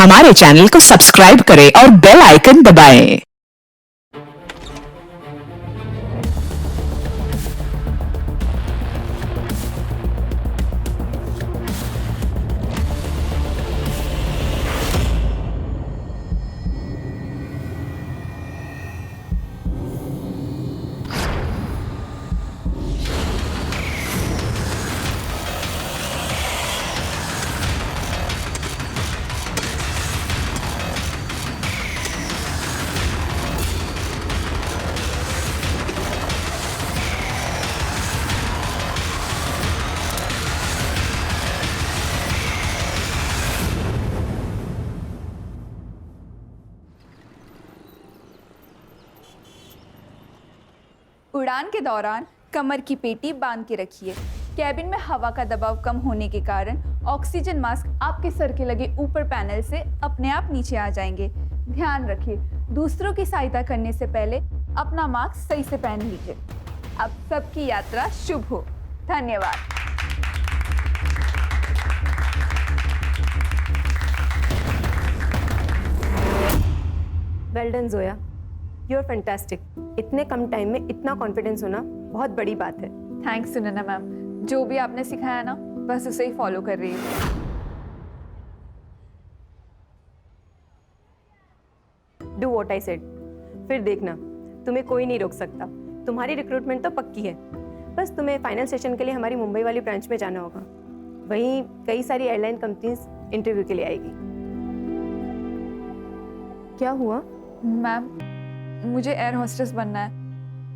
हमारे चैनल को सब्सक्राइब करें और बेल आइकन दबाएं। उड़ान के दौरान कमर की पेटी बांध के रखिए। कैबिन में हवा का दबाव कम होने के कारण ऑक्सीजन मास्क आपके सर के लगे ऊपर पैनल से अपने आप नीचे आ जाएंगे। ध्यान रखिए, दूसरों की सहायता करने से पहले अपना मास्क सही से पहन लीजिए। अब सबकी यात्रा शुभ हो। धन्यवाद। Well done Zoya, you are fantastic. इतने कम टाइम में इतना कॉन्फिडेंस होना बहुत बड़ी बात है। थैंक्स सुनैना मैम, जो भी आपने सिखाया ना बस उसे ही फॉलो कर रही हूँ। Do what I said. फिर देखना, तुम्हें कोई नहीं रोक सकता। तुम्हारी रिक्रूटमेंट तो पक्की है, बस तुम्हें फाइनल सेशन के लिए हमारी मुंबई वाली ब्रांच में जाना होगा। वहीं कई सारी एयरलाइन कंपनीज इंटरव्यू के लिए आएगी। क्या हुआ? मैम, मुझे एयर होस्टेस बनना है,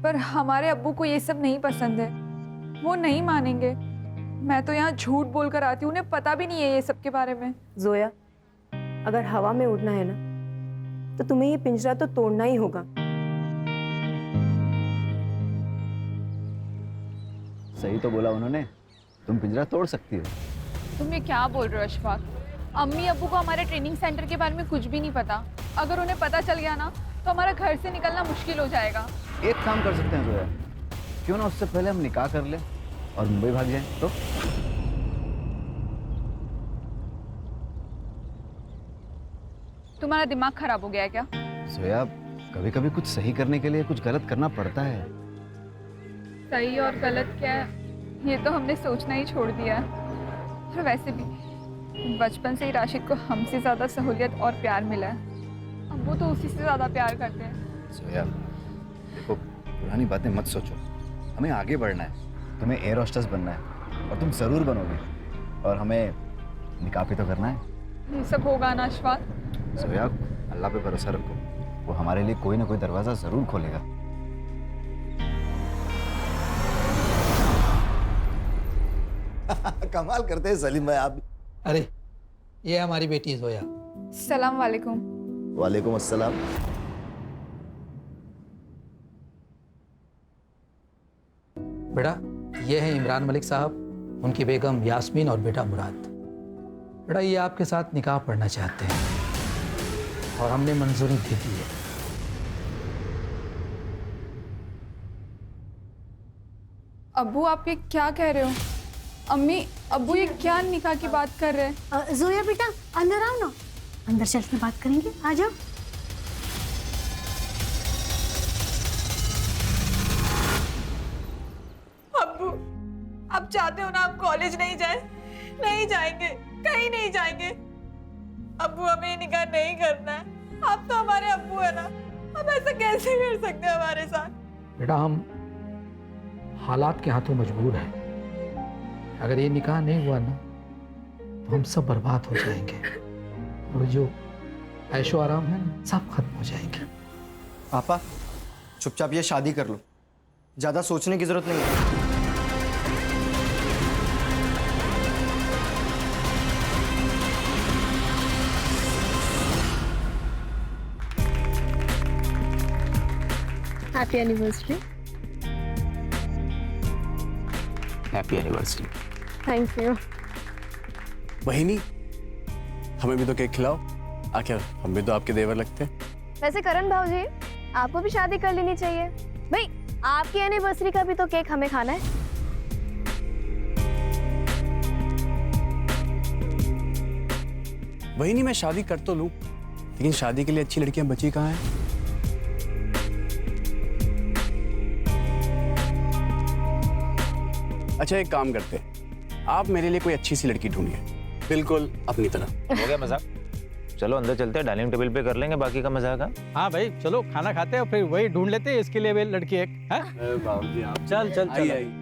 पर हमारे अब्बू को ये सब नहीं पसंद है। वो नहीं मानेंगे। मैं तो यहाँ झूठ बोलकर आती हूँ, उन्हें पता भी नहीं है ये सब के बारे में। जोया, अगर हवा में उड़ना है ना तो तुम्हें ये पिंजरा तो तोड़ना ही होगा। सही तो बोला उन्होंने, तुम पिंजरा तोड़ सकती हो। तुम ये क्या बोल रहे हो अशफाक? अम्मी अब्बू को हमारे ट्रेनिंग सेंटर के बारे में कुछ भी नहीं पता। अगर उन्हें पता चल गया ना तो हमारा घर से निकलना मुश्किल हो जाएगा। एक काम कर सकते हैं जोया, क्यों ना उससे पहले हम निकाह कर लें और मुंबई भाग जाएं तो? तुम्हारा दिमाग खराब हो गया है क्या? जोया, कभी कभी कुछ सही करने के लिए कुछ गलत करना पड़ता है। सही और गलत क्या है ये तो हमने सोचना ही छोड़ दिया है। और वैसे भी बचपन से ही राशिद को हमसे ज्यादा सहूलियत और प्यार मिला है। अब वो तो उसी से ज्यादा प्यार करते हैं। जोया, देखो, पुरानी बातें मत सोचो, हमें आगे बढ़ना है। तुम्हें एयर होस्टेस बनना है और तुम जरूर बनोगे, और हमें निकाह भी तो करना है। ये सब होगा ना अशफाक? जोया, अल्लाह पे भरोसा रखो, वो हमारे लिए कोई ना कोई दरवाजा जरूर खोलेगा। कमाल करते हैं सलीम भाई आप। अरे ये हमारी बेटी जोया। सलाम वालेकुम। वालेकुम अस्सलाम। बेटा, ये है इमरान मलिक साहब, उनकी बेगम यास्मीन और बेटा मुराद। बेटा, ये आपके साथ निकाह पढ़ना चाहते हैं और हमने मंजूरी दे दी है। अब्बू, आप ये क्या कह रहे हो? अम्मी अब्बू ये क्या निकाह की बात कर रहे हैं? जोया बेटा, अंदर आओ ना, अंदर चल के बात करेंगे। आ जाओ। अब्बू, आप चाहते हो ना आप कॉलेज नहीं जाए? नहीं जाएंगे, कहीं नहीं जाएंगे। अब्बू, हमें ये निकाह नहीं करना है। आप तो हमारे अब्बू है ना, आप ऐसा कैसे कर सकते हैं हमारे साथ? बेटा, हम हालात के हाथों मजबूर हैं। अगर ये निकाह नहीं हुआ ना तो हम सब बर्बाद हो जाएंगे और जो ऐशो आराम है ना सब खत्म हो जाएंगे। पापा, चुपचाप ये शादी कर लो, ज्यादा सोचने की जरूरत नहीं है। Happy anniversary. Happy anniversary. Thank you. बहिनी, हमें भी तो केक खिलाओ, आखिर हम भी तो आपके देवर लगते हैं। वैसे करण भाऊजी, आपको भी शादी कर लेनी चाहिए भाई। आपकी एनिवर्सरी का भी तो केक हमें खाना है। वही नहीं, मैं शादी कर तो लूं, लेकिन शादी के लिए अच्छी लड़कियां बची कहाँ हैं? अच्छा एक काम करते हैं, आप मेरे लिए कोई अच्छी सी लड़की ढूंढिए, बिल्कुल अपनी तरह। हो गया मजाक? चलो अंदर चलते हैं, डाइनिंग टेबल पे कर लेंगे बाकी का मजाक। हाँ भाई चलो खाना खाते हैं और फिर वही ढूंढ लेते हैं इसके लिए भी लड़की एक है। बाबूजी आप चल चल चल आई।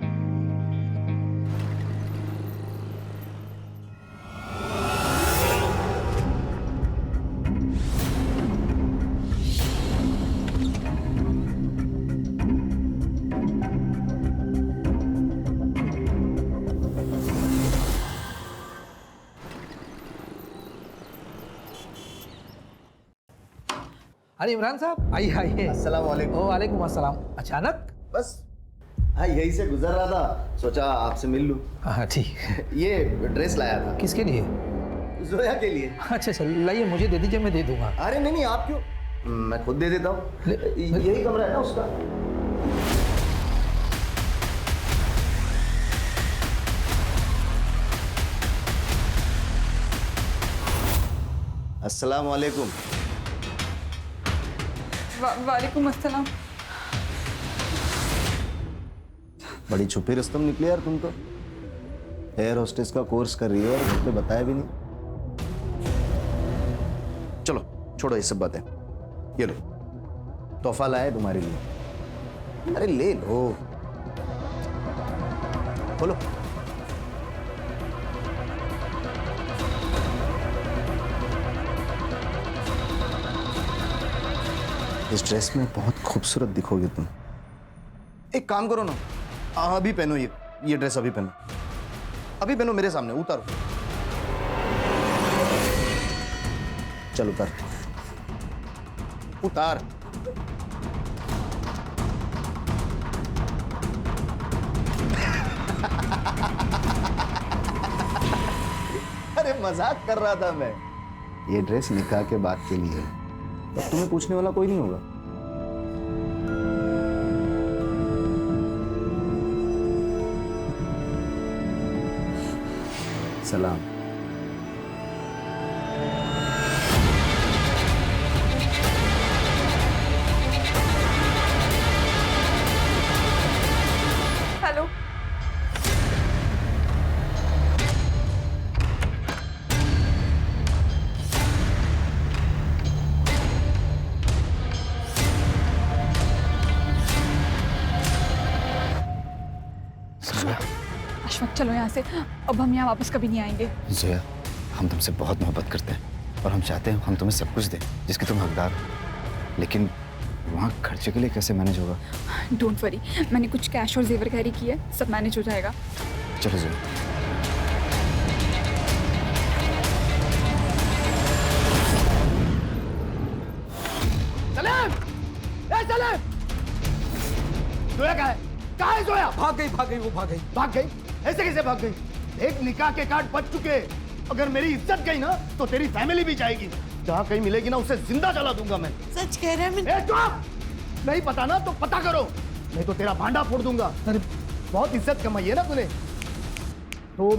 अरे इमरान साहब आइए आइए। अस्सलाम वालेकुम। वालेकुम अस्सलाम। अचानक? बस हाँ यही से गुजर रहा था, सोचा आपसे मिल लूं। हाँ ठीक। ये ड्रेस लाया था। किसके लिए? जोया के लिए। अच्छा अच्छा लाइए, मुझे दे दीजिए, मैं दे दूंगा। अरे नहीं नहीं, आप क्यों, मैं खुद दे देता हूँ। यही कमरा है ना उसका। अस्सलाम वालेकुम। वालेकुम अस्सलाम। बड़ी छुपी रुस्तम निकली यार तुम तो। एयर होस्टेस का कोर्स कर रही है और घर पे बताया भी नहीं। चलो छोड़ो ये सब बातें, ये लो तोहफा लाया है तुम्हारे लिए। अरे ले लो, खोलो। इस ड्रेस में बहुत खूबसूरत दिखोगे तुम। एक काम करो ना, अभी पहनो ये ड्रेस, अभी पहनो, अभी पहनो मेरे सामने, उतारो। चल उतार, उतार। अरे मजाक कर रहा था मैं। ये ड्रेस निकाह के बाद के लिए है, अब तुम्हें पूछने वाला कोई नहीं होगा। सलाम। हेलो। अशफाक चलो यहाँ से, अब हम यहाँ वापस कभी नहीं आएंगे। जोया, हम तुमसे बहुत मोहब्बत करते हैं और हम चाहते हैं हम तुम्हें सब कुछ दें जिसके तुम हकदार हो, लेकिन वहाँ खर्चे के लिए कैसे मैनेज होगा? डोंट वरी, मैंने कुछ कैश और जेवर कैरी किए, सब मैनेज हो जाएगा। चलो जोया। जोया कहाँ है जोया? भाग गई वो भाग गई। ऐसे कैसे भाग गई? एक निकाह के कार्ड बच चुके, अगर मेरी इज्जत गई ना तो तेरी फैमिली भी जाएगी। जहाँ कहीं मिलेगी ना उसे जिंदा जला दूंगा मैं। सच कह रहे हैं? चुप! नहीं पता ना तो पता करो, नहीं तो तेरा भांडा फोड़ दूंगा। अरे बहुत इज्जत कमाई है ना तूने। 2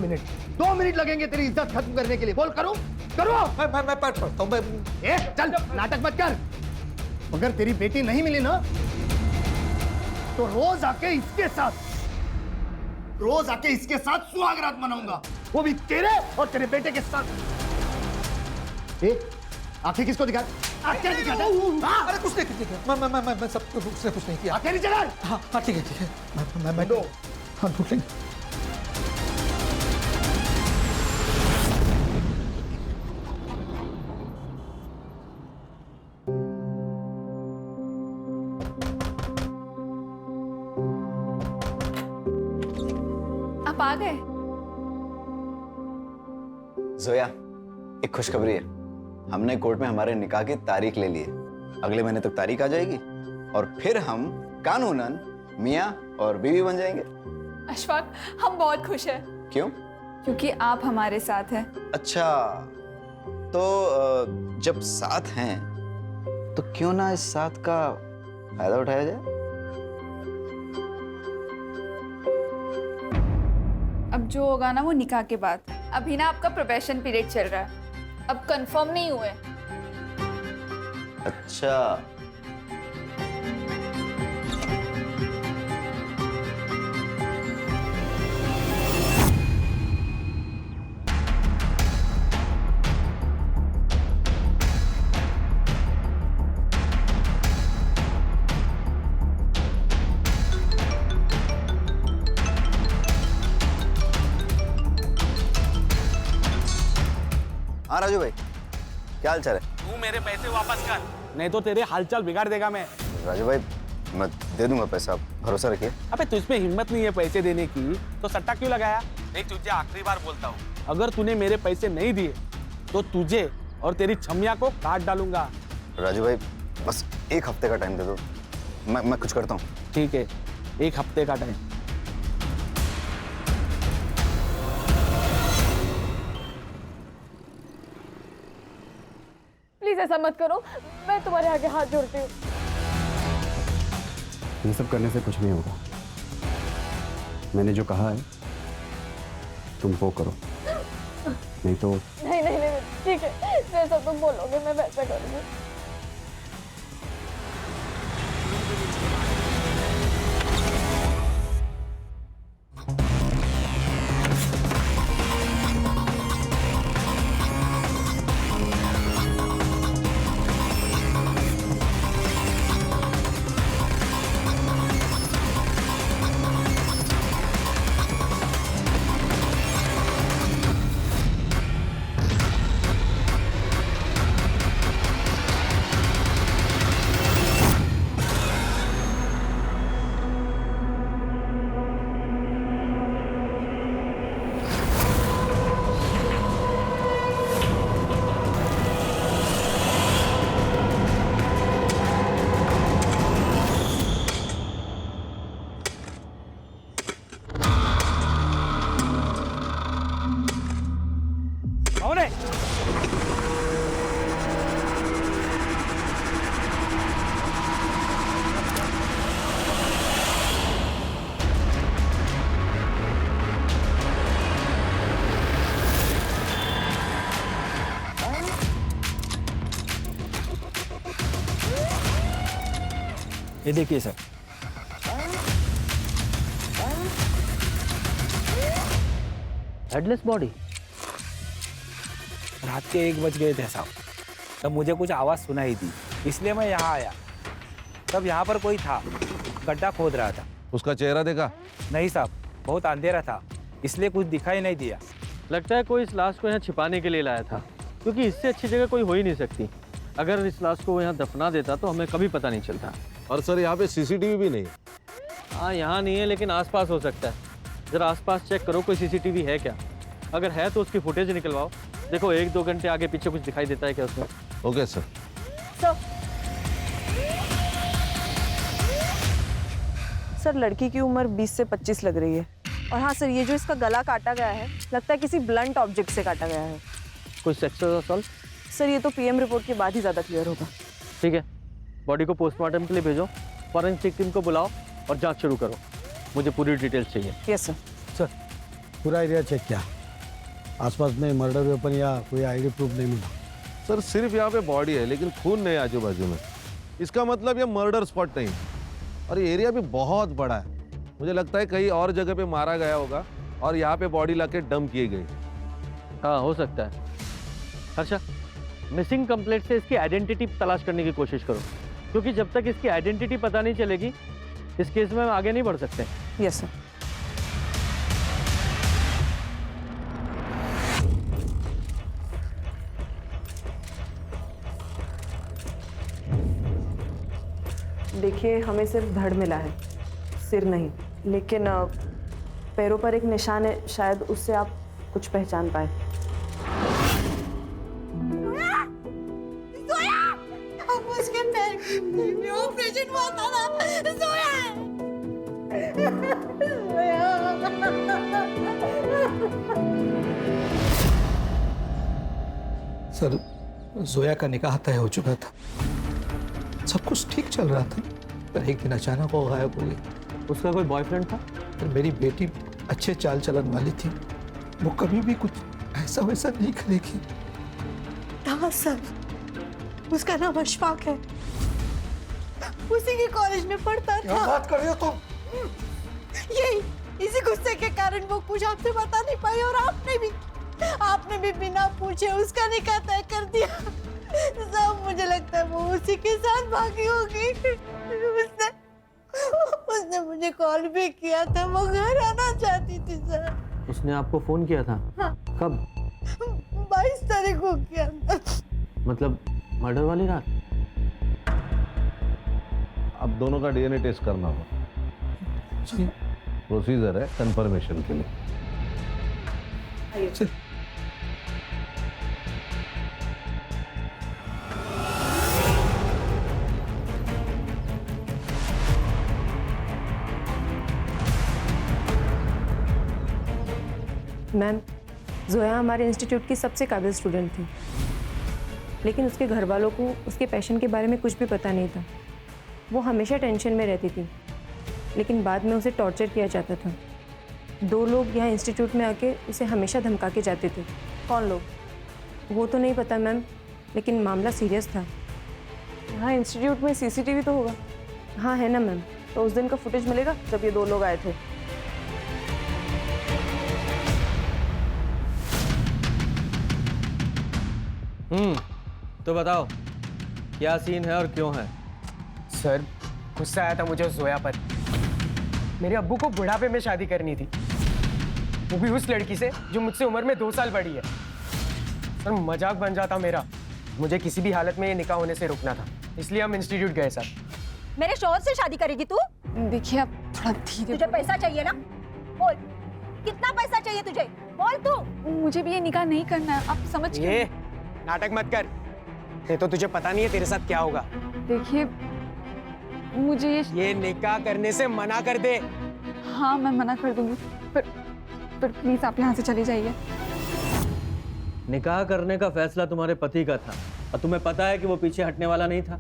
मिनट लगेंगे तेरी इज्जत खत्म करने के लिए। बोल करो। मैं पढ़ता हूँ। चल नाटक मत कर। अगर तेरी बेटी नहीं मिली ना तो रोज आके इसके साथ सुहागरात मनाऊंगा, वो भी तेरे और तेरे बेटे के साथ। आंखें किसको दिखा? आंखें दिखा। अरे कुछ नहीं, मैं सब कुछ नहीं किया। आंखें नीचे कर। हाँ ठीक है। मैं हाँ ढूंढ लेंगे। आप आ गए? जोया, एक खुशखबरी है, हमने कोर्ट में हमारे निकाह की तारीख ले ली है। अगले महीने तक तारीख आ जाएगी और फिर हम कानूनन मियाँ और बीवी बन जाएंगे। अशफाक, हम बहुत खुश हैं। क्यों? क्योंकि आप हमारे साथ हैं। अच्छा, तो जब साथ हैं तो क्यों ना इस साथ का फायदा उठाया जाए? अब जो होगा ना वो निकाह के बाद। अभी ना आपका प्रोबेशन पीरियड चल रहा है, अब कंफर्म नहीं हुए। अच्छा, हाँ राजू भाई, क्या हाल चाल है? तू मेरे पैसे वापस कर, नहीं तो तेरे हालचाल बिगाड़ देगा मैं। राजू भाई, मैं दे दूंगा पैसा, आप भरोसा रखिए। अबे तुझमें हिम्मत नहीं है पैसे देने की, तो सट्टा क्यों लगाया? नहीं, तुझे आखिरी बार बोलता हूँ, अगर तूने मेरे पैसे नहीं दिए तो तुझे और तेरी छमिया को काट डालूंगा। राजू भाई, बस एक हफ्ते का टाइम दे दो, मैं कुछ करता हूँ। ठीक है, एक हफ्ते का टाइम। प्लीज ऐसा मत करो, मैं तुम्हारे आगे हाथ जोड़ती हूँ। ये सब करने से कुछ नहीं होगा। मैंने जो कहा है तुम वो करो, नहीं तो। नहीं नहीं नहीं, ठीक है, जैसा तुम बोलोगे मैं वैसा करूँगी। ये देखिए सर, हेडलेस बॉडी। रात के 1 बज गए थे साहब, तब मुझे कुछ आवाज़ सुनाई दी, इसलिए मैं यहाँ आया। तब यहाँ पर कोई था, गड्ढा खोद रहा था। उसका चेहरा देखा? नहीं साहब, बहुत अंधेरा था, इसलिए कुछ दिखाई नहीं दिया। लगता है कोई इस लाश को यहाँ छिपाने के लिए लाया था, क्योंकि इससे अच्छी जगह कोई हो ही नहीं सकती। अगर इस लाश को वो यहाँ दफना देता तो हमें कभी पता नहीं चलता। और सर यहाँ पे सीसीटीवी भी नहीं है। हाँ, यहाँ नहीं है, लेकिन आसपास हो सकता है। ज़रा आसपास चेक करो, कोई सीसीटीवी है क्या? अगर है तो उसकी फुटेज निकलवाओ। देखो 1-2 घंटे आगे पीछे कुछ दिखाई देता है क्या उसमें? Okay sir. सर, लड़की की उम्र 20 से 25 लग रही है। और हाँ सर, ये जो इसका गला काटा गया है, लगता है किसी ब्लंट ऑब्जेक्ट से काटा गया है। कोई सेक्सुअल असॉल्ट? सर, ये तो पीएम रिपोर्ट के बाद ही ज़्यादा क्लियर होगा। ठीक है, बॉडी को पोस्टमार्टम के लिए भेजो, फॉरेंसिक टीम को बुलाओ और जांच शुरू करो। मुझे पूरी डिटेल्स चाहिए। Yes sir. सर, पूरा एरिया चेक किया, आसपास में मर्डर वेपन या कोई आईडी प्रूफ नहीं मिला। सर सिर्फ यहाँ पे बॉडी है, लेकिन खून नहीं आजू बाजू में। इसका मतलब ये मर्डर स्पॉट नहीं। और ये एरिया भी बहुत बड़ा है, मुझे लगता है कहीं और जगह पे मारा गया होगा और यहाँ पे बॉडी लाके डंप की गई। हाँ, हो सकता है। अच्छा, मिसिंग कंप्लेंट से इसकी आइडेंटिटी तलाश करने की कोशिश करो, क्योंकि जब तक इसकी आइडेंटिटी पता नहीं चलेगी इस केस में हम आगे नहीं बढ़ सकते। Yes sir. देखिए, हमें सिर्फ धड़ मिला है, सिर नहीं। लेकिन पैरों पर एक निशान है, शायद उससे आप कुछ पहचान पाए। ऑपरेशन हुआ था ना, सर, जोया का निकाह तय हो चुका था, सब कुछ ठीक चल रहा था, पर एक दिन अचानक वो गायब हो गई। उसका कोई बॉयफ्रेंड था? पर मेरी बेटी अच्छे चाल चलन वाली थी, वो कभी भी कुछ ऐसा वैसा नहीं करेगी। हाँ सर, उसका नाम अशफाक है, उसी के कॉलेज में पढ़ता था। क्या बात कर रही हो तुम? यही इसी गुस्से के कारण वो कुछ आपसे बता नहीं पाई और आपने भी बिना पूछे उसका निकाह तय कर दिया। सब मुझे लगता है वो उसी के साथ भागी होगी। उसने मुझे कॉल भी किया था, वो घर आना चाहती थी सर। उसने आपको फोन किया था? हाँ। कब? 22 तारीख को किया था। मतलब मर्डर वाली रात? अब दोनों का डीएनए टेस्ट करना होगा, प्रोसीजर है कंफर्मेशन के लिए। मैम, जोया हमारे इंस्टीट्यूट की सबसे काबिल स्टूडेंट थी, लेकिन उसके घर वालों को उसके पैशन के बारे में कुछ भी पता नहीं था। वो हमेशा टेंशन में रहती थी, लेकिन बाद में उसे टॉर्चर किया जाता था। 2 लोग यहाँ इंस्टीट्यूट में आके उसे हमेशा धमका के जाते थे। कौन लोग? वो तो नहीं पता मैम, लेकिन मामला सीरियस था। यहाँ इंस्टीट्यूट में सीसीटीवी तो होगा? हाँ है ना मैम। तो उस दिन का फुटेज मिलेगा जब ये 2 लोग आए थे? तो बताओ क्या सीन है और क्यों है? सर, गुस्सा आया था मुझे उस जोया पर। मेरे अब्बू को बुढ़ापे में शादी करनी थी, वो भी उस लड़की से जो मुझसे उम्र में 2 साल बड़ी है। सर, मजाक बन जाता मेरा। मुझे किसी भी हालत में ये निकाह होने से रुकना था, इसलिए हम इंस्टीट्यूट गए सर। मेरे शौहर से शादी करेगी तू? देखिए आप थोड़ा धीरे। तुझे पैसा चाहिए ना? बोल, कितना पैसा चाहिए तुझे? बोल तू। मुझे भी ये निकाह नहीं करना है, आप समझ ये गए? नाटक मत कर, नहीं तो तुझे पता नहीं है तेरे साथ क्या होगा। देखिए मुझे ये निकाह करने से मना कर दे। हाँ मैं मना कर दूंगी, पर प्लीज आप यहाँ से चले जाइए। निकाह करने का फैसला तुम्हारे पति का था और तुम्हें पता है कि वो पीछे हटने वाला नहीं था,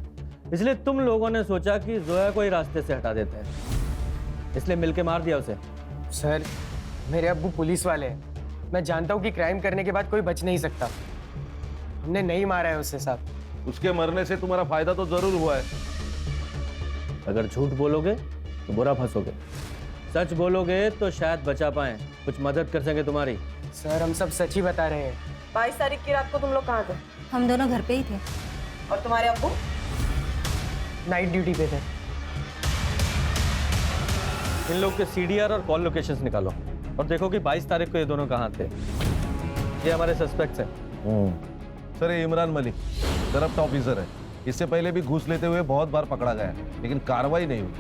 इसलिए तुम लोगों ने सोचा कि जोया को ही रास्ते से हटा देते हैं, इसलिए मिलके मार दिया उसे। सर, मेरे अब्बू पुलिस वाले हैं, मैं जानता हूँ कि क्राइम करने के बाद कोई बच नहीं सकता। हमने नहीं मारा है उससे साहब। उसके मरने से तुम्हारा फायदा तो जरूर हुआ है। अगर झूठ बोलोगे तो बुरा फंसोगे, सच बोलोगे तो शायद बचा पाए, कुछ मदद कर सके तुम्हारी। सर, हम सब सच ही बता रहे हैं। 22 तारीख की रात को तुम लोग कहाँ थे? हम दोनों घर पे ही थे। और तुम्हारे अब्बू? नाइट ड्यूटी पे थे। इन लोग के सीडीआर और कॉल लोकेशंस निकालो और देखो कि 22 तारीख को ये दोनों कहाँ थे। ये हमारे सस्पेक्ट्स हैं। सर, ये इमरान मलिक करप्ट ऑफिसर है, इससे पहले भी घूस लेते हुए बहुत बार पकड़ा गया है, लेकिन कार्रवाई नहीं हुई।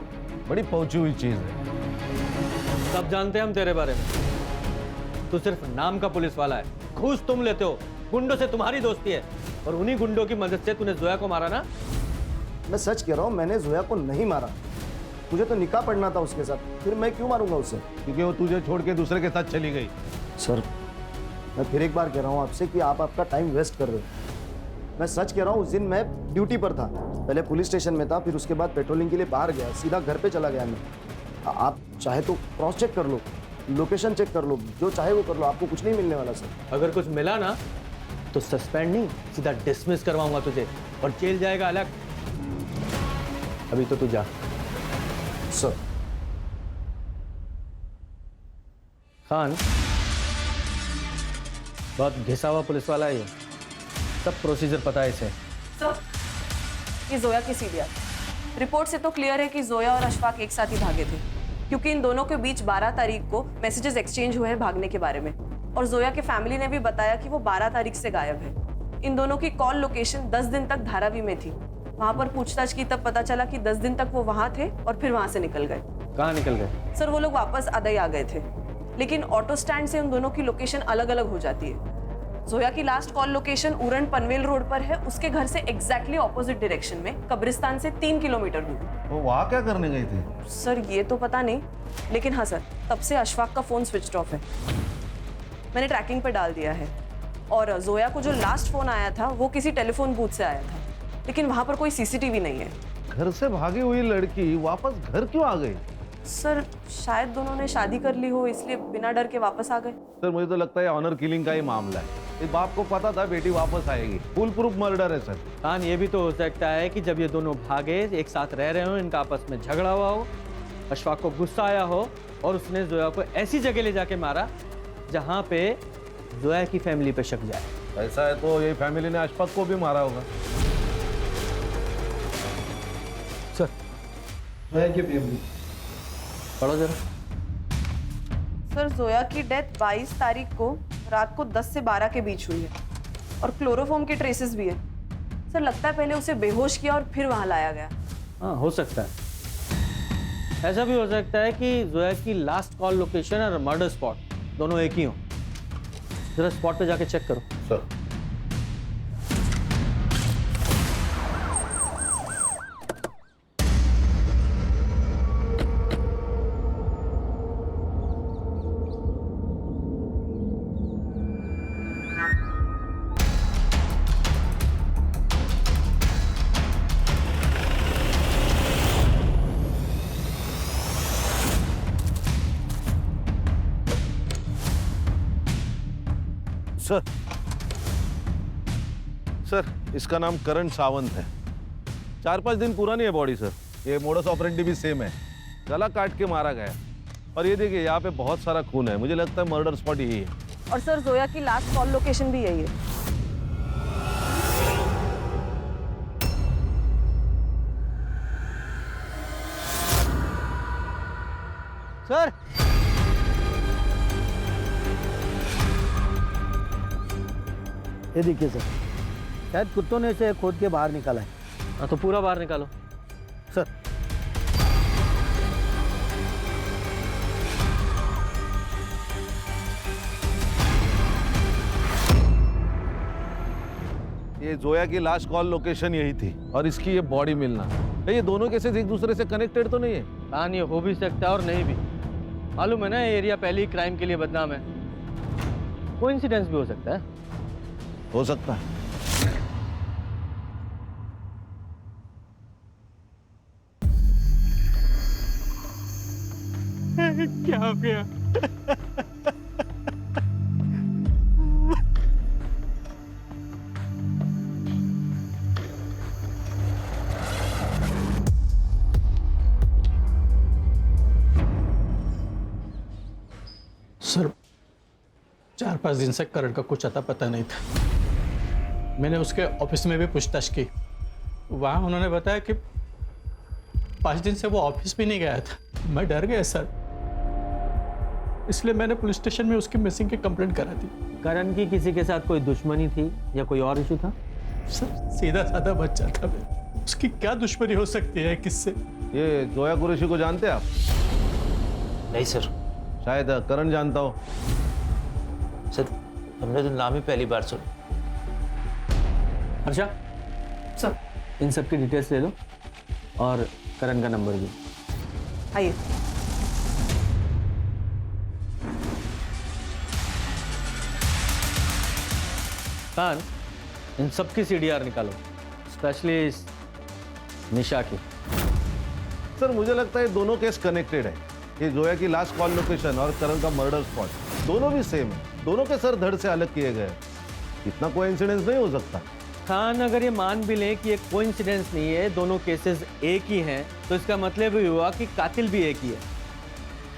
बड़ी पहुंची हुई चीज है। सब जानते हैं हम तेरे बारे में, तू सिर्फ नाम का पुलिस वाला है, घूस तुम लेते हो, गुंडों से तुम्हारी दोस्ती है और उन्हीं गुंडों की मदद से तूने जोया को मारा ना। मैं सच कह रहा हूँ, मैंने जोया को नहीं मारा। मुझे तो निकाह पढ़ना था उसके साथ, फिर मैं क्यों मारूंगा उसे? क्योंकि वो तुझे छोड़ के दूसरे के साथ चली गई। सर, मैं फिर एक बार कह रहा हूँ आपसे कि आप आपका टाइम वेस्ट कर रहे हो। मैं सच कह रहा हूँ, उस दिन मैं ड्यूटी पर था, पहले पुलिस स्टेशन में था, फिर उसके बाद पेट्रोलिंग के लिए बाहर गया, सीधा घर पे चला गया मैं। आप चाहे तो क्रॉस चेक कर लो, लोकेशन चेक कर लो, जो चाहे वो कर लो, आपको कुछ नहीं मिलने वाला सर। अगर कुछ मिला ना तो सस्पेंड नहीं, सीधा डिसमिस करवाऊंगा तुझे और जेल जाएगा अलग। अभी तो तू जा। सर। खान बहुत घिसा हुआ पुलिस वाला है, ये सब प्रोसीजर पता है इसे। सर, ये जोया की सीडीआर रिपोर्ट से तो क्लियर है कि जोया और अशफाक एक साथ ही भागे थे, क्योंकि इन दोनों के बीच 12 तारीख को मैसेजेस एक्सचेंज हुए हैं भागने के बारे में, और जोया के फैमिली ने भी बताया कि वो 12 तारीख से गायब है। इन दोनों की कॉल लोकेशन 10 दिन तक धारावी में थी। वहां पर पूछताछ की तब पता चला कि 10 दिन तक वो वहां थे और फिर वहां से निकल गए। कहाँ निकल गए? सर, वो लोग वापस अदई आ गए थे, लेकिन ऑटो स्टैंड से उन दोनों की लोकेशन अलग अलग हो जाती है। जोया की last call location Uran Panvel road पर है, उसके घर से एग्जैक्टली ऑपोजिट डायरेक्शन में, कब्रिस्तान से 3 किलोमीटर दूर। वो वहाँ क्या करने गई थी? सर, ये तो पता नहीं, लेकिन हाँ सर, तब से अशफाक का फोन स्विच ऑफ है। मैंने ट्रैकिंग पर डाल दिया है, और जोया को जो लास्ट फोन आया था वो किसी टेलीफोन बूथ से आया था, लेकिन वहां पर कोई सीसीटीवी नहीं है। घर से भागी हुई लड़की वापस घर क्यों आ गई? सर, शायद दोनों ने शादी कर ली हो, इसलिए बिना डर के वापस आ गए। सर, मुझे तो लगता है ऑनर किलिंग का ही मामला है। इस बाप को पता था बेटी वापस आएगी। फुल प्रूफ मर्डर है सर। खान, ये भी तो हो सकता है कि जब ये दोनों भागे, एक साथ रह रहे हो, इनका आपस में झगड़ा हुआ हो, अशफाक को गुस्सा आया हो और उसने जोया को ऐसी जगह ले जाके मारा जहां पे जोया की फैमिली पे शक जाए। ऐसा है तो ये फैमिली ने अशफाक को भी मारा होगा। सर, पढ़ो जरा। सर, जोया की डेथ 22 तारीख को रात को 10 से 12 के बीच हुई है और क्लोरोफॉर्म के ट्रेसेस भी है। सर, लगता है पहले उसे बेहोश किया और फिर वहां लाया गया। हाँ, हो सकता है। ऐसा भी हो सकता है कि जोया की लास्ट कॉल लोकेशन और मर्डर स्पॉट दोनों एक ही हो। जरा स्पॉट पे जाके चेक करो। सर, सर, सर, इसका नाम करण सावंत है। 4-5 दिन पुरानी है बॉडी सर। ये मोडस ऑपरेंडी भी सेम है। गला काट के मारा गया। और ये देखिए यहाँ पे बहुत सारा खून है। मुझे लगता है मर्डर स्पॉट यही है। और सर, जोया की लास्ट कॉल लोकेशन भी यही है। सर, ये देखिए सर, शायद कुत्तों ने इसे खोद के बाहर निकाला है। हाँ, तो पूरा बाहर निकालो। सर, ये जोया की लास्ट कॉल लोकेशन यही थी और इसकी ये बॉडी मिलना। ये दोनों केसेस एक दूसरे से कनेक्टेड तो नहीं है? खान, ये हो भी सकता है और नहीं भी। मालूम है ना, ये एरिया पहले ही क्राइम के लिए बदनाम है। कोइंसिडेंस भी हो सकता है। हो सकता है। क्या हो गया? सर, 4-5 दिन से करण का कुछ अता पता नहीं था। मैंने उसके ऑफिस में भी पूछताछ की। वहाँ उन्होंने बताया कि 5 दिन से वो ऑफिस भी नहीं गया था। मैं डर गया सर, इसलिए मैंने पुलिस स्टेशन में उसकी मिसिंग की कंप्लेंट करा दी। करण की किसी के साथ कोई दुश्मनी थी या कोई और इशू था? सर, सीधा साधा बच्चा था मैं। उसकी क्या दुश्मनी हो सकती है किससे? ये जोया कुरैशी को जानते हैं आप? नहीं सर। शायद करण जानता हो। सर, हमने तो नाम ही पहली बार सुना। हर्षा, सर, इन सब की डिटेल्स ले लो और करण का नंबर भी। आइए। खान, इन सब की सीडीआर निकालो, स्पेशली इस निशा की। सर, मुझे लगता है दोनों केस कनेक्टेड है। ये जोया की लास्ट कॉल लोकेशन और करण का मर्डर स्पॉट दोनों भी सेम है। दोनों के सर धड़ से अलग किए गए। इतना कोइंसिडेंस नहीं हो सकता। खान, अगर ये मान भी लें कि ये कोइंसिडेंस नहीं है, दोनों केसेस एक ही हैं, तो इसका मतलब ये हुआ कि कातिल भी एक ही है।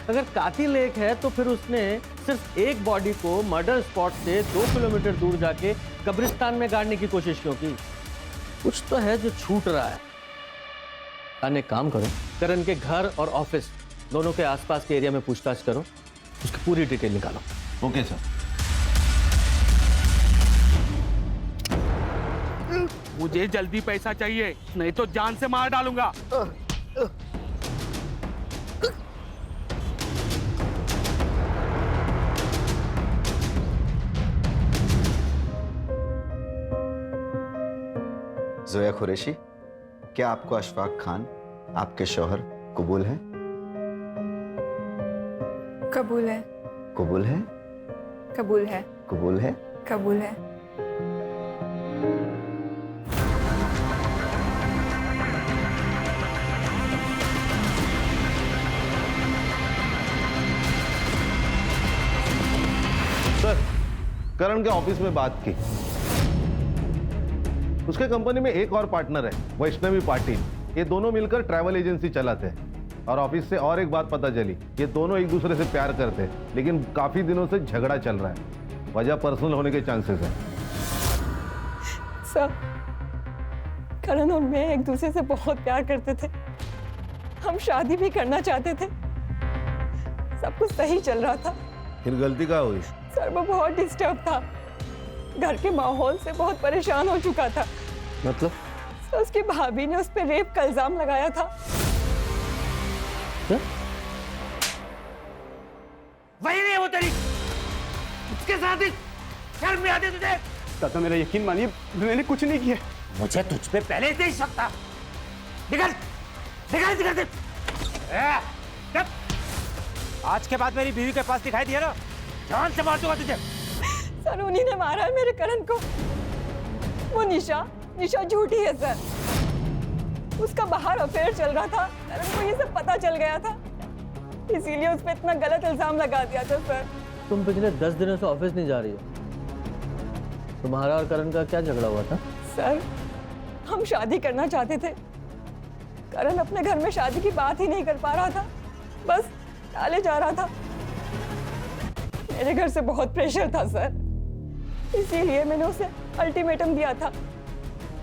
अगर कातिल एक है तो फिर उसने सिर्फ एक बॉडी को मर्डर स्पॉट से 2 किलोमीटर दूर जाके कब्रिस्तान में गाड़ने की कोशिश क्यों की? कुछ तो है जो छूट रहा है। खान, एक काम करो, करण के घर और ऑफिस दोनों के आसपास के एरिया में पूछताछ करो, उसकी पूरी डिटेल निकालो। Okay sir. मुझे जल्दी पैसा चाहिए, नहीं तो जान से मार डालूंगा। जोया कुरैशी, क्या आपको अशफाक खान आपके शौहर कबूल है? कबूल है। कबूल है? कबूल है। कबूल है? कबूल है। सर, करण के ऑफिस में बात की। उसके कंपनी में एक और पार्टनर है, वैष्णवी पाटिल। ये दोनों मिलकर ट्रैवल एजेंसी चलाते हैं। और ऑफिस से और एक बात पता चली, ये दोनों एक दूसरे से प्यार करते हैं, लेकिन काफी दिनों से झगड़ा चल रहा है। वजह पर्सनल होने के चांसेस है। सर, करण और मैं एक दूसरे से बहुत प्यार करते थे। हम शादी भी करना चाहते थे। सब कुछ सही चल रहा था। फिर गलती क्या हुई? सर, वो बहुत डिस्टर्ब था। घर के माहौल से बहुत परेशान हो चुका था। मतलब? सर, उसकी भाभी ने उस पर रेप का इल्जाम लगाया था। वही नहीं वो तेरी, उसके साथ ही शर्म नहीं आती तुझे? ताता मेरा यकीन मानिए, मैंने कुछ नहीं किया। मुझे तुझ पे पहले से ही शक था। निकल निकल निकल निकल। आज के बाद मेरी बीवी के पास दिखाई दिया ना, जान से मार दूंगा तुझे। सर, उन्हीं ने मारा है मेरे करण को। वो निशा झूठी है सर। उसका बाहर अफेयर चल रहा था। करण को ये सब पता चल गया था, इसीलिए उस पर इतना गलत इल्जाम लगा दिया था सर। तुम पिछले 10 दिनों से ऑफिस नहीं जा रही हो। तुम्हारा और करण का क्या झगड़ा हुआ था? सर, हम शादी करना चाहते थे। करण अपने घर में शादी की बात ही नहीं कर पा रहा था, बस टाले जा रहा था। मेरे घर से बहुत प्रेशर था सर, इसीलिए मैंने उसे अल्टीमेटम दिया था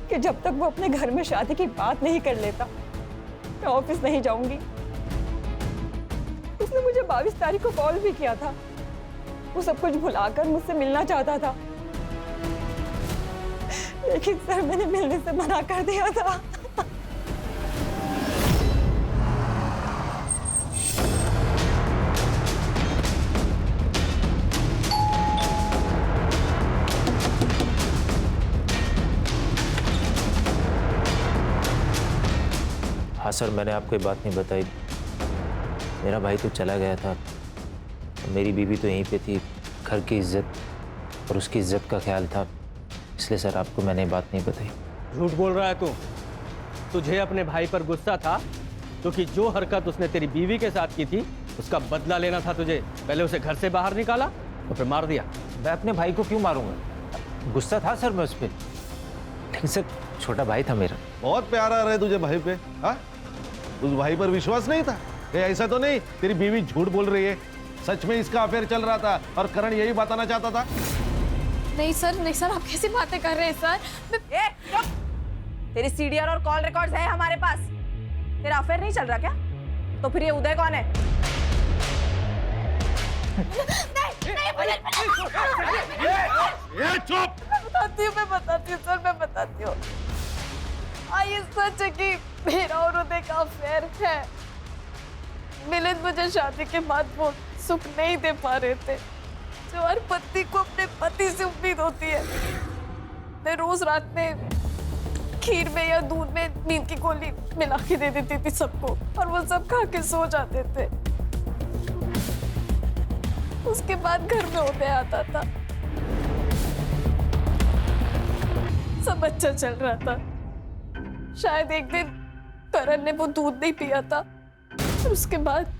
कि जब तक वो अपने घर में शादी की बात नहीं कर लेता, मैं ऑफिस नहीं जाऊंगी। उसने मुझे 22 तारीख को कॉल भी किया था। वो सब कुछ भुलाकर मुझसे मिलना चाहता था, लेकिन सर मैंने मिलने से मना कर दिया था। हाँ सर, मैंने आपको ये बात नहीं बताई। मेरा भाई तो चला गया था, मेरी बीवी तो यहीं पे थी। घर की इज्जत और उसकी इज्जत का ख्याल था, इसलिए सर आपको मैंने ये बात नहीं बताई। झूठ बोल रहा है तू। तुझे अपने भाई पर गुस्सा था क्योंकि जो हरकत उसने तेरी बीवी के साथ की थी उसका बदला लेना था तुझे। पहले उसे घर से बाहर निकाला और फिर मार दिया। मैं अपने भाई को क्यों मारूंगा? गुस्सा था सर मैं उस पर, लेकिन सर छोटा भाई था मेरा। बहुत प्यार आ रहा है तुझे भाई पे? हाँ, उस भाई पर विश्वास नहीं था? ऐसा तो नहीं तेरी बीवी झूठ बोल रही है? सच में इसका अफेयर चल रहा था और करण यही बताना चाहता था? नहीं सर, आप कैसी बातें कर रहे हैं सर? तेरी सीडीआर और कॉल रिकॉर्ड्स है हमारे पास। तेरा अफेयर नहीं चल रहा क्या? तो फिर ये उदय कौन है? ये चुप। मैं बताती हूँ सर, मैं बताती हूँ। ये सच है कि मेरा और उदय का अफेयर है। मिलिंद मुझे शादी के बाद वो सुख नहीं दे पा रहे थे जो हर पत्नी को अपने पति से उम्मीद होती है। मैं रोज रात में खीर में या दूध में नींद की गोली मिला के दे देती थी सबको, और वो सब खा के सो जाते थे। उसके बाद घर में उदय आता था, सब अच्छा चल रहा था। शायद एक दिन करण ने वो दूध नहीं पिया था और उसके बाद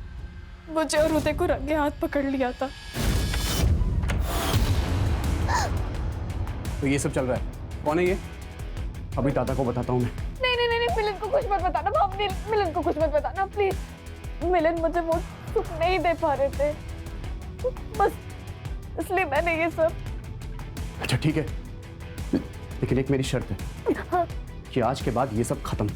मुझे और उदय को रंगे हाथ पकड़ लिया था। तो ये सब चल रहा है, कौन है ये? अभी दादा को बताता हूँ मैं। नहीं, मिलिंद को कुछ मत बताना भाव, मिलिंद को कुछ मत बताना प्लीज। मिलिंद मुझे वो सुख नहीं दे पा रहे थे, बस इसलिए मैंने ये सब। अच्छा ठीक है, लेकिन एक मेरी शर्त है कि आज के बाद ये सब खत्म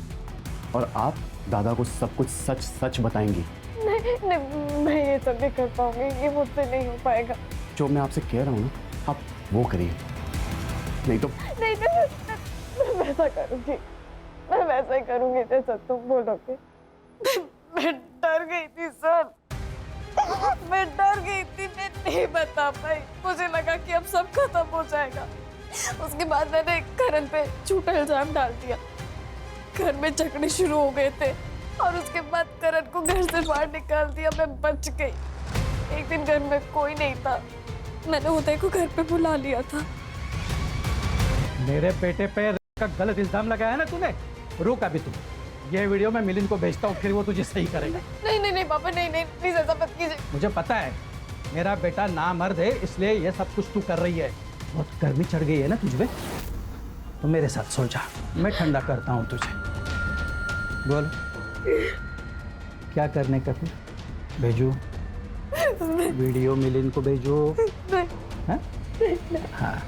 और आप दादा को सब कुछ सच सच बताएंगी। नहीं, मैं ये सब नहीं कर पाऊंगी, ये मुझसे नहीं हो पाएगा। जो मैं आपसे कह रहा हूँ ना, आप वो करिए, नहीं तो। नहीं, मैं वैसा करूंगी, मैं वैसा ही करूंगी जैसा तुम बोलोगे। मैं डर गई थी सर, मैं डर गई थी, मैं नहीं बता पाई। मुझे लगा कि अब सब खत्म हो जाएगा। उसके बाद मैंने करण पे झूठा इल्जाम डाल दिया। घर में झगड़े शुरू हो गए थे और उसके बाद करण को घर से बाहर निकाल दिया। मैं बच गई। एक दिन घर में कोई नहीं था, मैंने उदय को घर पे बुला लिया था। मेरे बेटे पे का गलत इल्जाम लगाया ना तूने। रुक अभी तुम, ये वीडियो मैं मिलिंद को भेजता हूँ, फिर वो तुझे सही करेगा। नहीं पापा, नहीं प्लीज ऐसा मत कीजिए। मुझे पता है मेरा बेटा नामर्द है, इसलिए ये सब कुछ तू कर रही है। बहुत गर्मी चढ़ गई है ना तुझे, तो मेरे साथ सो जा, मैं ठंडा करता हूँ तुझे। बोल क्या करने का फिर? भेजू वीडियो मिलिन को भेजू? हाँ? हाँ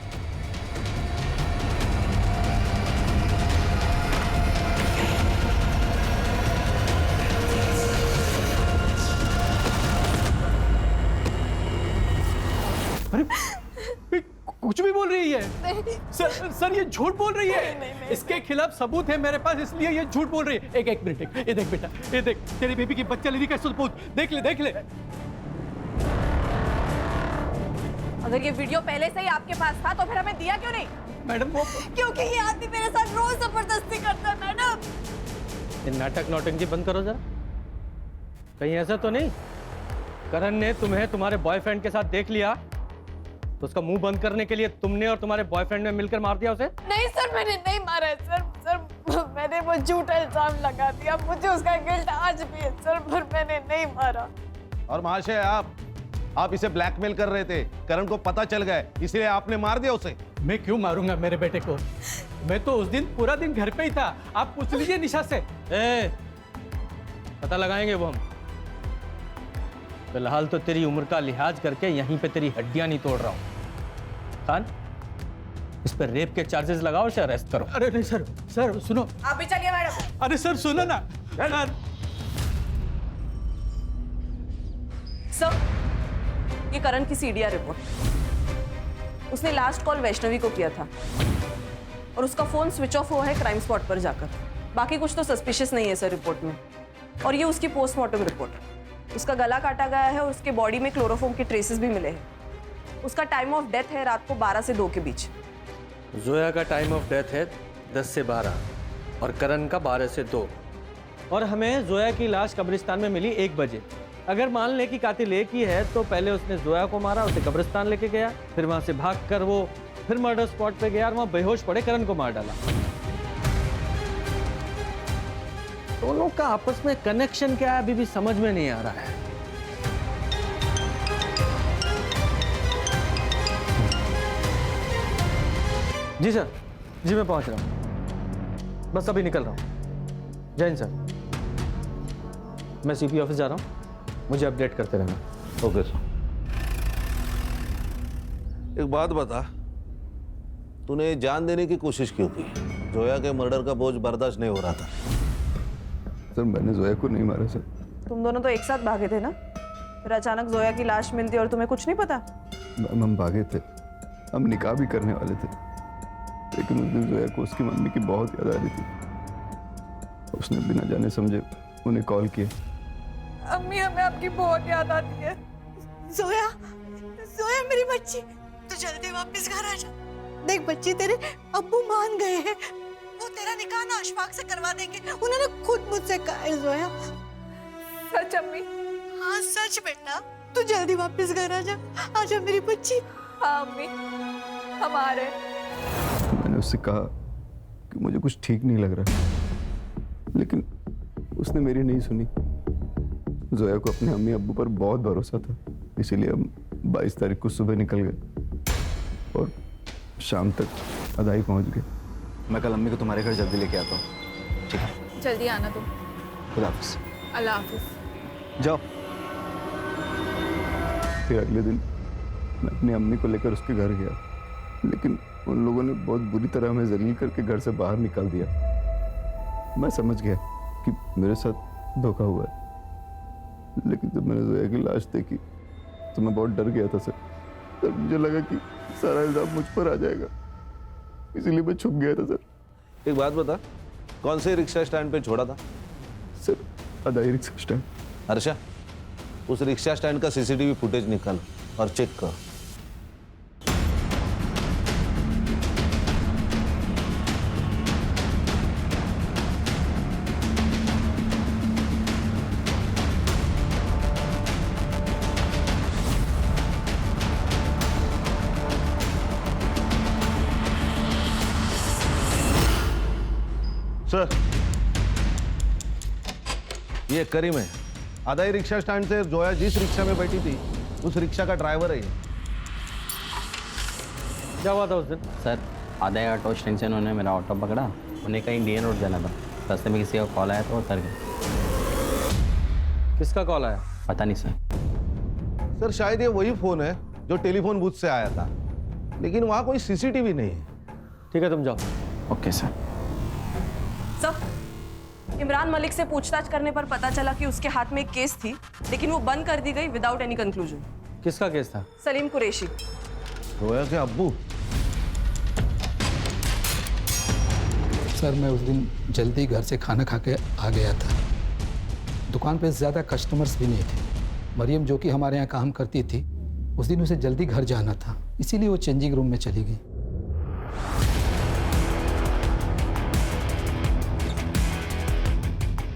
कुछ भी बोल रही है। सर ये झूठ बोल रही है। इसके खिलाफ सबूत है मेरे पास, इसलिए ये झूठ बोल रही है। एक मिनट, ये देख बेटा, ये देख तेरी बेबी की बच्चा लेने का सबूत, देख ले। अगर ये वीडियो पहले से ही आपके पास था तो फिर हमें दिया क्यों नहीं? मैडम वो क्योंकि ये आदमी मेरे साथ रोज जबरदस्ती करता है मैडम। ये नाटक नौटंकी बंद करो जरा। कहीं ऐसा तो नहीं करण ने तुम्हें तुम्हारे बॉयफ्रेंड के साथ देख लिया तो उसका मुंह बंद करने के लिए तुमने और तुम्हारे बॉयफ्रेंड ने मिलकर मार दिया उसे? नहीं सर, मैंने नहीं मारा है सर, मैंने वो झूठा इल्जाम लगा दिया, मुझे उसका गिल्ट आज भी है सर, पर मैंने नहीं मारा। और महाशय आप इसे ब्लैकमेल कर रहे थे, करण को पता चल गया इसलिए आपने मार दिया उसे। मैं क्यों मारूंगा मेरे बेटे को? मैं तो उस दिन पूरा दिन घर पे ही था, आप पूछ लीजिए निशा से। पता लगाएंगे वो हम। फिलहाल तो तेरी उम्र का लिहाज करके यहीं पे तेरी हड्डियां नहीं तोड़ रहा हूं। खान, इस पर रेप के चार्जेस लगाओ, उसे अरेस्ट करो। अरे नहीं सर सुनो। आप भी चलिए मैडम। अरे सर सुनो ना। सर, ये करण की सीडीआर रिपोर्ट। उसने लास्ट कॉल वैष्णवी को किया था और उसका फोन स्विच ऑफ हुआ है क्राइम स्पॉट पर जाकर। बाकी कुछ तो सस्पिशियस नहीं है सर रिपोर्ट में। और ये उसकी पोस्टमार्टम रिपोर्ट। उसका गला काटा गया है और उसके बॉडी में क्लोरोफॉर्म के ट्रेसेस भी मिले हैं। उसका टाइम ऑफ डेथ है रात को 12 से 2 के बीच। जोया का टाइम ऑफ डेथ है 10 से 12 और करण का 12 से 2। और हमें जोया की लाश कब्रिस्तान में मिली 1 बजे। अगर मान ले कि कातिल एक ही है तो पहले उसने जोया को मारा, उसे कब्रिस्तान लेके गया, फिर वहां से भागकर वो फिर मर्डर स्पॉट पे गया और वहां बेहोश पड़े करण को मार डाला। दोनों का आपस में कनेक्शन क्या है अभी भी समझ में नहीं आ रहा है। जी सर, जी मैं पहुंच रहा हूं, बस अभी निकल रहा हूं। जय हिंद सर। मैं सीपी ऑफिस जा रहा हूं, मुझे अपडेट करते रहना। Okay sir. एक बात बता, तूने जान देने की कोशिश क्यों की? जोया के मर्डर का बोझ बर्दाश्त नहीं हो रहा था। सर मैंने जोया को नहीं मारा सर। तुम दोनों तो एक साथ भागे थे ना? फिर अचानक जोया की लाश मिलती और तुम्हें कुछ नहीं पता? हम भागे थे, हम निकाह भी करने वाले थे, लेकिन उस दिन जोया को उसकी मम्मी की बहुत याद आ रही थी। उसने बिना जाने समझे उन्हें कॉल किया। अम्मी, हमें आपकी बहुत याद आती है। जोया, जोया मेरी बच्ची, तू जल्दी वापस घर आ जा। देख बच्ची, तेरे अब्बू मान गए हैं, वो तेरा निकाह ना अशफाक से करवा देंगे, उन्होंने खुद मुझसे कहा है। जोया सच अम्मी? हाँ सच बेटा, तू जल्दी वापस घर आ जा। आजा मेरी बच्ची। हाँ अम्मी, हम आ रहे हैं। मैंने उससे कहा कि मुझे कुछ ठीक नहीं लग रहा, लेकिन उसने मेरी नहीं सुनी। जोया को अपने अम्मी अब्बू पर बहुत भरोसा था, इसीलिए हम 22 तारीख को सुबह निकल गए और शाम तक अदाई पहुंच गए। मैं कल अम्मी को तुम्हारे घर जल्दी लेके आता हूँ, ठीक है? जल्दी आना तुम। खुदा हाफिज। अल्लाह हाफिज। जाओ। फिर अगले दिन मैं अपनी अम्मी को लेकर उसके घर गया, लेकिन उन लोगों ने बहुत बुरी तरह हमें जलील करके घर से बाहर निकाल दिया। मैं समझ गया कि मेरे साथ धोखा हुआ है, लेकिन जब मैंने जोया की लाश देखी तो मैं बहुत डर गया था सर। तब मुझे लगा कि सारा इल्जाम मुझ पर आ जाएगा, इसीलिए मैं छुप गया था सर। एक बात बता, कौन से रिक्शा स्टैंड पे छोड़ा था? सर अदाई रिक्शा स्टैंड। हर्षा, उस रिक्शा स्टैंड का सीसीटीवी फुटेज निकाल और चेक कर। सर, ये करीम है, अदाई रिक्शा स्टैंड से जोया जिस रिक्शा में बैठी थी उस रिक्शा का ड्राइवर है ये। क्या हुआ था उस दिन? सर आधा एक ऑटो स्टैंड से उन्होंने मेरा ऑटो पकड़ा, उन्हें कहीं इंडियन रोड जाना था। रास्ते में किसी का कॉल आया तो वो उतर गए। किसका कॉल आया? पता नहीं सर। सर शायद ये वही फोन है जो टेलीफोन बूथ से आया था, लेकिन वहाँ कोई सीसीटीवी नहीं है। ठीक है तुम जाओ। Okay sir. Sir, Imran Malik से पूछताछ करने पर पता चला कि उसके हाथ में एक केस थी, लेकिन वो बंद कर दी गई विदाउट एनी कंक्लूजन। किसका केस था? सलीम कुरैशी। रोया के अब्बू? सर मैं उस दिन जल्दी घर से खाना खा के आ गया था। दुकान पे ज़्यादा कस्टमर्स भी नहीं थे। मरियम जो कि हमारे यहाँ काम करती थी, उस दिन उसे जल्दी घर जाना था, इसीलिए वो चेंजिंग रूम में चली गई।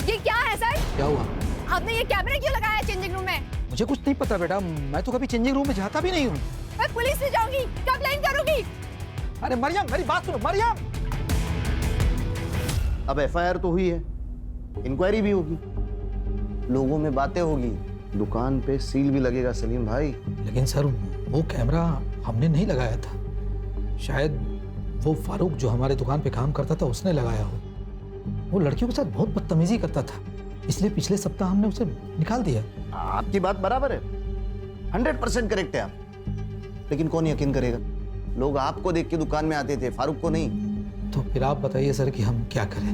ये क्या है सर? क्या हुआ? आपने ये कैमरा क्यों लगाया चेंजिंग रूम में? मुझे कुछ नहीं पता बेटा, मैं तो कभी चेंजिंग रूम में जाता भी नहीं हूँ। मैं पुलिस से जाऊंगी, कंप्लेन करूंगी। अरे मरियम मेरी बात सुनो। मरियम, अब एफआईआर तो हुई है, इंक्वायरी भी होगी, लोगों में बातें होगी, दुकान पे सील भी लगेगा सलीम भाई। लेकिन सर वो कैमरा हमने नहीं लगाया था, शायद वो फारूक जो हमारे दुकान पे काम करता था उसने लगाया हो। वो लड़कियों के साथ बहुत बदतमीजी करता था, इसलिए पिछले सप्ताह हमने उसे निकाल दिया। आपकी बात बराबर है, 100% करेक्ट है आप, लेकिन कौन यकीन करेगा? लोग आपको देख के दुकान में आते थे, फारूक को नहीं। तो फिर आप बताइए सर कि हम क्या करें?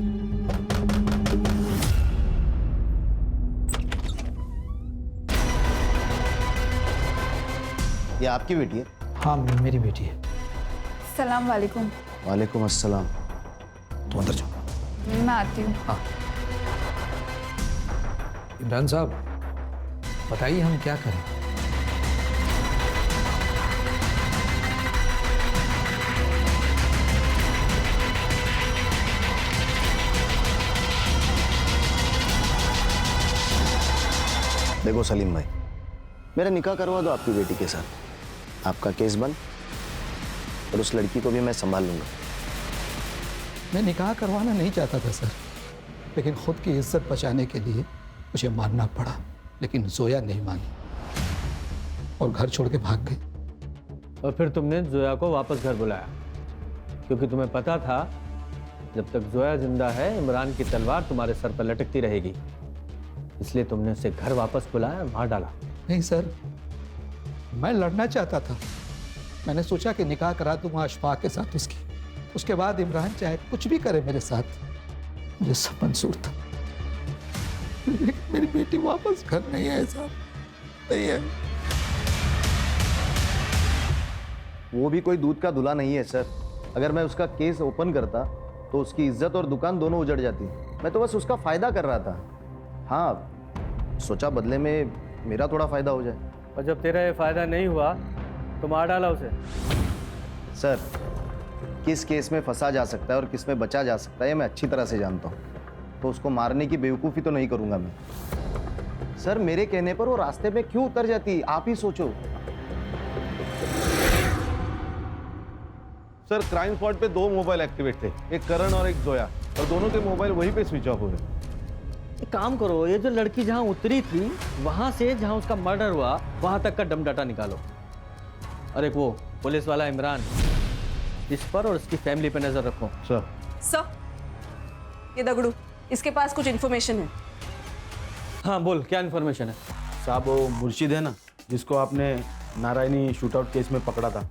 ये आपकी बेटी है? हाँ मेरी बेटी है। सलाम वालेकुम। वालेकुम अस्सलाम। तुम अंदर जाओ। मैं आती हूँ। हाँ इमरान साहब बताइए हम क्या करें? देखो सलीम भाई, मेरा निकाह करवा दो आपकी बेटी के साथ, आपका केस बंद, और उस लड़की को भी मैं संभाल लूंगा। मैं निकाह करवाना नहीं चाहता था सर, लेकिन खुद की इज्जत बचाने के लिए मुझे मानना पड़ा। लेकिन जोया नहीं मानी और घर छोड़ के भाग गई। और फिर तुमने जोया को वापस घर बुलाया, क्योंकि तुम्हें पता था जब तक जोया जिंदा है इमरान की तलवार तुम्हारे सर पर लटकती रहेगी, इसलिए तुमने उसे घर वापस बुलाया और मार डाला। नहीं सर, मैं लड़ना चाहता था। मैंने सोचा कि निकाह करा दूंगा अशफाक के साथ उसकी, उसके बाद इमरान चाहे कुछ भी करे मेरे साथ, मुझे सब मंजूर था। लेकिन मेरी बेटी वापस घर नहीं है साहब, नहीं है। वो भी कोई दूध का धुला नहीं है सर। अगर मैं उसका केस ओपन करता तो उसकी इज्जत और दुकान दोनों उजड़ जाती। मैं तो बस उसका फायदा कर रहा था। हाँ, सोचा बदले में मेरा थोड़ा फायदा हो जाए। और जब तेरा ये फायदा नहीं हुआ तो मार डाला उसे। सर, किस केस में फंसा जा सकता है और किस में बचा जा सकता है मैं अच्छी तरह से जानता हूँ, तो उसको मारने की बेवकूफ़ी तो नहीं करूँगा मैं। सर, मेरे कहने पर वो रास्ते में क्यों उतर जाती, आप ही सोचो। सर क्राइम स्पॉट पे 2 मोबाइल एक्टिवेट थे, एक करण और एक जोया, और दोनों के मोबाइल वहीं पे स्विच ऑफ हुए। एक काम करो, ये जो लड़की जहाँ उतरी थी वहां से जहाँ उसका मर्डर हुआ वहां तक का डम डाटा निकालो। और एक वो पुलिस वाला इमरान, इस पर और इसकी फैमिली पे नजर रखो। सर, ये दगड़ू, इसके पास कुछ इन्फॉर्मेशन है। हाँ बोल, क्या इन्फॉर्मेशन है? साहब वो मुर्शिद है ना, जिसको आपने नारायणी शूटआउट केस में पकड़ा था।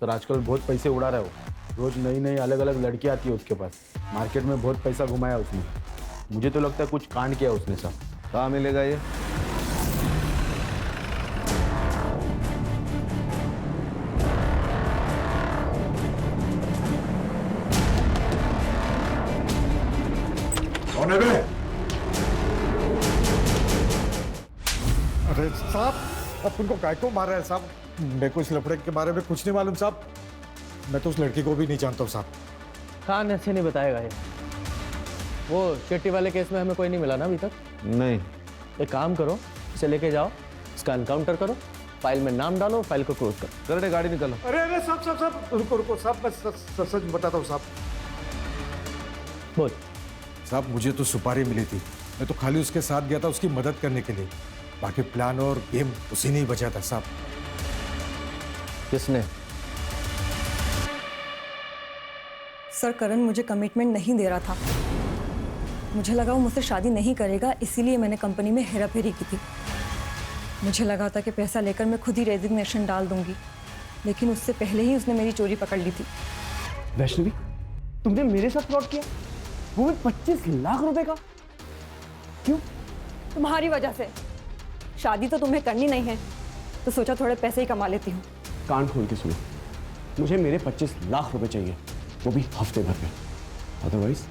सर आजकल बहुत पैसे उड़ा रहा है वो, रोज नई नई अलग अलग लड़की आती है उसके पास, मार्केट में बहुत पैसा घुमाया उसने। मुझे तो लगता है कुछ कांड किया उसने। साहब कहाँ मिलेगा ये? कौन है बे? अरे साहब, अब उनको काय को मार रहे हैं साहब? मेरे को इस लफड़े के बारे में कुछ नहीं मालूम साहब। मैं तो उस लड़की को भी नहीं जानता हूँ साहब। खान ऐसे नहीं बताएगा ये। वो शेट्टी वाले केस में हमें कोई नहीं मिला ना अभी तक? नहीं। एक काम करो, इसे लेके जाओ, इसका एनकाउंटर करो, फाइल में नाम डालो, फाइल को क्लोज करो। कर गाड़ी निकालो। अरे अरे साहब साहब साहब, रुको रुको साहब, मैं सच बताता हूँ साहब। बोल। साहब मुझे तो सुपारी मिली थी, मैं तो खाली उसके साथ गया था उसकी मदद करने के लिए, बाकी प्लान और गेम उसी ने ही बचा था साहब। किसने? सर करण मुझे कमिटमेंट नहीं दे रहा था। मुझे लगा वो मुझसे शादी नहीं करेगा, इसीलिए मैंने कंपनी में हेराफेरी की थी। मुझे लगा था कि पैसा लेकर मैं खुद ही रेजिग्नेशन डाल दूंगी, लेकिन उससे पहले ही उसने मेरी चोरी पकड़ ली थी। वैष्णवी, तुमने मेरे साथ फ्रॉड किया, वो भी 25 लाख रुपए का। क्यों? तुम्हारी वजह से। शादी तो तुम्हें करनी नहीं है, तो सोचा थोड़े पैसे ही कमा लेती हूँ। कान खोल के सुनो, मुझे मेरे 25 लाख रुपए चाहिए, वो भी हफ्ते भर में। अदरवाइज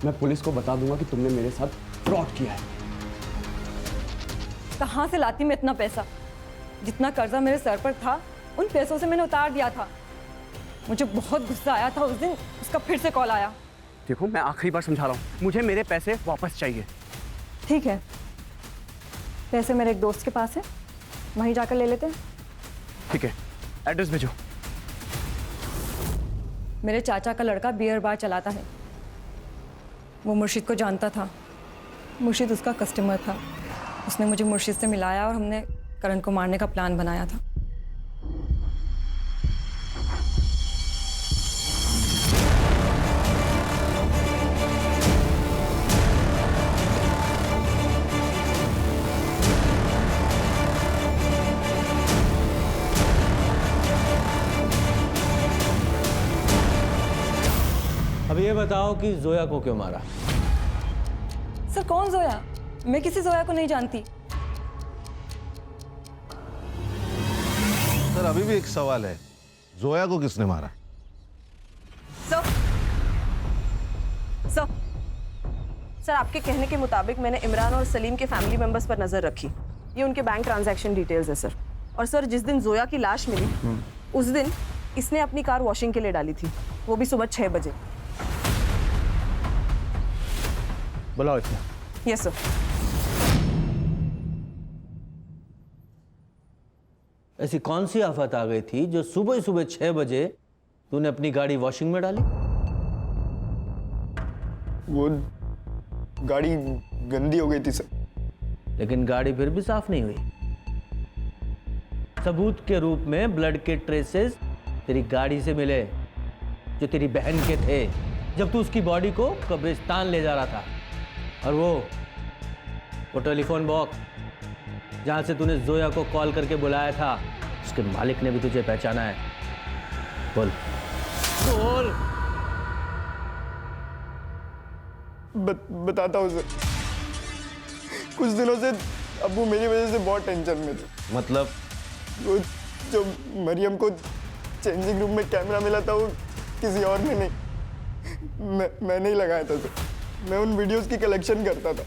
मैं पुलिस को बता दूंगा कि तुमने मेरे साथ फ्रॉड किया है। कहाँ से लाती मैं इतना पैसा? जितना कर्जा मेरे सर पर था उन पैसों से मैंने उतार दिया था। मुझे बहुत गुस्सा आया था उस दिन, उसका फिर से कॉल आया। देखो, मैं आखिरी बार समझा रहा हूँ, मुझे मेरे पैसे वापस चाहिए। ठीक है, पैसे मेरे एक दोस्त के पास है, वहीं जाकर ले लेते हैं। ठीक है, एड्रेस भेजो। मेरे चाचा का लड़का बियर बार चलाता है, वो मुर्शिद को जानता था। मुर्शिद उसका कस्टमर था। उसने मुझे मुर्शिद से मिलाया और हमने करण को मारने का प्लान बनाया था। अब ये बताओ कि जोया को क्यों मारा? सर कौन जोया? मैं किसी जोया को नहीं जानती। सर अभी भी एक सवाल है, जोया को किसने मारा? सर आपके कहने के मुताबिक मैंने इमरान और सलीम के फैमिली मेंबर्स पर नजर रखी। ये उनके बैंक ट्रांजैक्शन डिटेल्स है सर। और सर जिस दिन जोया की लाश मिली उस दिन इसने अपनी कार वॉशिंग के लिए डाली थी, वो भी सुबह 6 बजे। बुलाओ इसमें। Yes sir. ऐसी कौन सी आफत आ गई थी जो सुबह सुबह 6 बजे तूने अपनी गाड़ी वॉशिंग में डाली? वो गाड़ी गंदी हो गई थी सर। लेकिन गाड़ी फिर भी साफ नहीं हुई। सबूत के रूप में ब्लड के ट्रेसेस तेरी गाड़ी से मिले, जो तेरी बहन के थे, जब तू उसकी बॉडी को कब्रिस्तान ले जा रहा था। और वो टेलीफोन बॉक्स जहां से तूने जोया को कॉल करके बुलाया था, उसके मालिक ने भी तुझे पहचाना है। बोल बोल। बताता हूँ सर। कुछ दिनों से अब्बू मेरी वजह से बहुत टेंशन में थे। मतलब? वो जो मरियम को चेंजिंग रूम में कैमरा मिला था, वो किसी और ने नहीं, मैंने ही लगाया था सर। मैं उन वीडियोस की कलेक्शन करता था,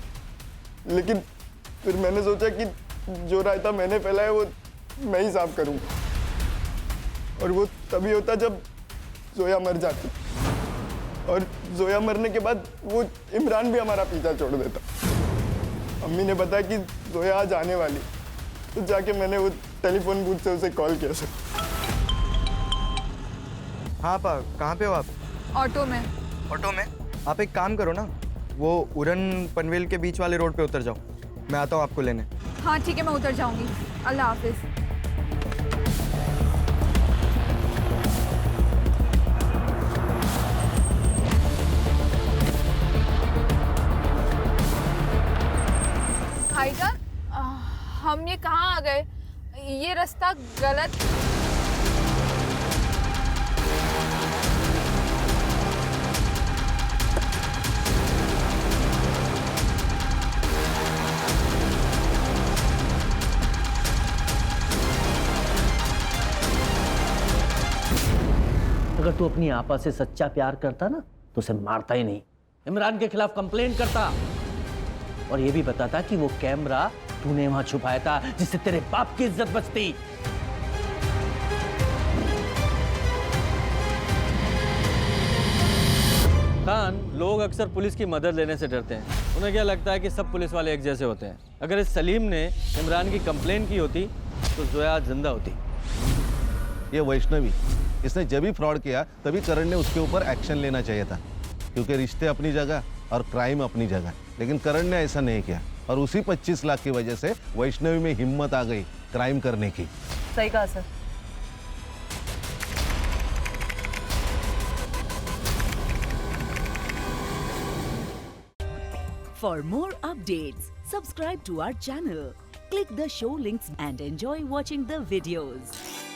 लेकिन फिर मैंने सोचा कि जो रायता मैंने फैलाया वो मैं ही साफ करूँगा। और वो तभी होता जब जोया मर जाती, और जोया मरने के बाद वो इमरान भी हमारा पीछा छोड़ देता। अम्मी ने बताया कि जोया आज आने वाली, तो जाके मैंने वो टेलीफोन बूथ से उसे कॉल किया सर। हाँ पा, कहाँ पे हो आप? ऑटो में। ऑटो में? आप एक काम करो ना, वो उड़न पनवेल के बीच वाले रोड पे उतर जाओ, मैं आता हूँ आपको लेने। हाँ ठीक है, मैं उतर जाऊंगी। अल्लाह हाफिज। भाईजान, हम ये कहाँ आ गए? ये रास्ता गलत। अगर तू अपनी आपा से सच्चा प्यार करता ना तो उसे मारता ही नहीं, इमरान के खिलाफ कंप्लेंट करता और ये भी बताता कि वो कैमरा तूने वहां छुपाया था जिससे तेरे बाप की इज्जत बचती। खान, लोग अक्सर पुलिस की मदद लेने से डरते हैं। उन्हें क्या लगता है कि सब पुलिस वाले एक जैसे होते हैं। अगर इस सलीम ने इमरान की कंप्लेंट की होती तो जोया जिंदा होती। ये वैष्णवी, इसने जब भी फ्रॉड किया तभी करण ने उसके ऊपर एक्शन लेना चाहिए था, क्योंकि रिश्ते अपनी जगह और क्राइम अपनी जगह। लेकिन करण ने ऐसा नहीं किया और उसी 25 लाख की वजह से वैष्णवी में हिम्मत आ गई क्राइम करने की। सही कहा sir. For more updates, subscribe to our channel, click the show links and enjoy watching the videos.